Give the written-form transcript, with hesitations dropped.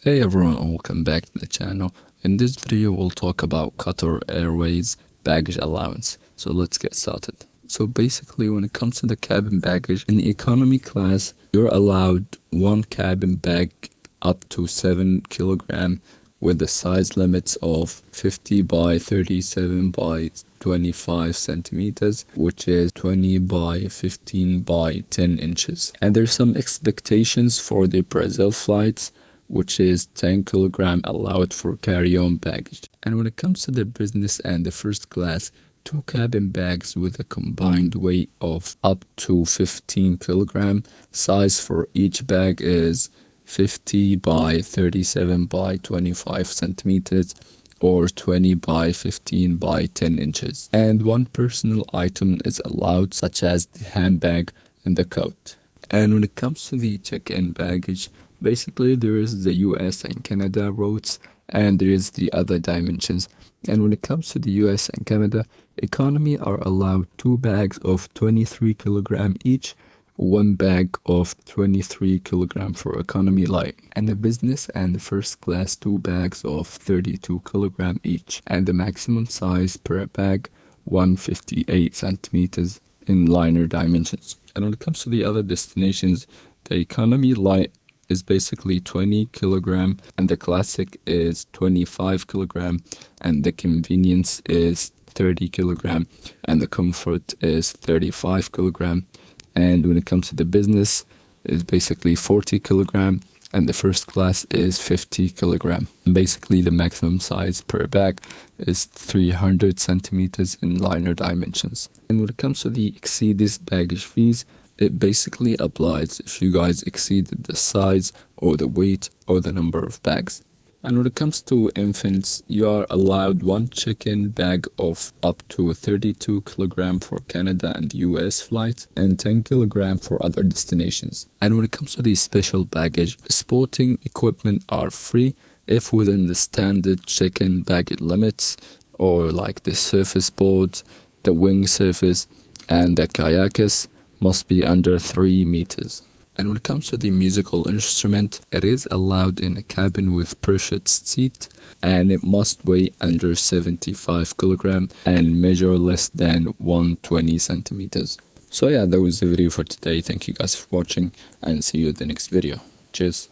Hey everyone, and welcome back to the channel. In this video, we'll talk about Qatar Airways Baggage Allowance. So let's get started. So basically, when it comes to the cabin baggage, in the economy class, you're allowed one cabin bag up to 7 kilogram with the size limits of 50 by 37 by 25 centimeters, which is 20 by 15 by 10 inches. And there's some expectations for the Brazil flights, which is 10 kilogram allowed for carry-on baggage. And when it comes to the business and the first class, two cabin bags with a combined weight of up to 15 kilogram. Size for each bag is 50 by 37 by 25 centimeters or 20 by 15 by 10 inches. And one personal item is allowed, such as the handbag and the coat. And when it comes to the check-in baggage, basically there is the US and Canada routes and there is the other dimensions. And when it comes to the US and Canada, economy are allowed two bags of 23 kilogram each, one bag of 23 kilogram for economy light, and the business and the first class two bags of 32 kilogram each, and the maximum size per bag 158 centimeters in liner dimensions. And when it comes to the other destinations, the economy light is basically 20 kilogram and the classic is 25 kilogram and the convenience is 30 kilogram and the comfort is 35 kilogram. And when it comes to the business, it's basically 40 kilogram and the first class is 50 kilogram. Basically, the maximum size per bag is 300 centimeters in liner dimensions. And when it comes to the exceeded baggage fees, it basically applies if you guys exceeded the size or the weight or the number of bags. And when it comes to infants, you are allowed one check-in bag of up to 32 kilogram for Canada and US flights and 10 kilogram for other destinations. And when it comes to the special baggage, sporting equipment are free if within the standard check-in baggage limits, or like the surface boards, the wing surface, and the kayaks must be under 3 meters. And when it comes to the musical instrument, it is allowed in a cabin with purchased seat and it must weigh under 75 kilogram and measure less than 120 centimeters. So yeah, that was the video for today. Thank you guys for watching and see you in the next video. Cheers.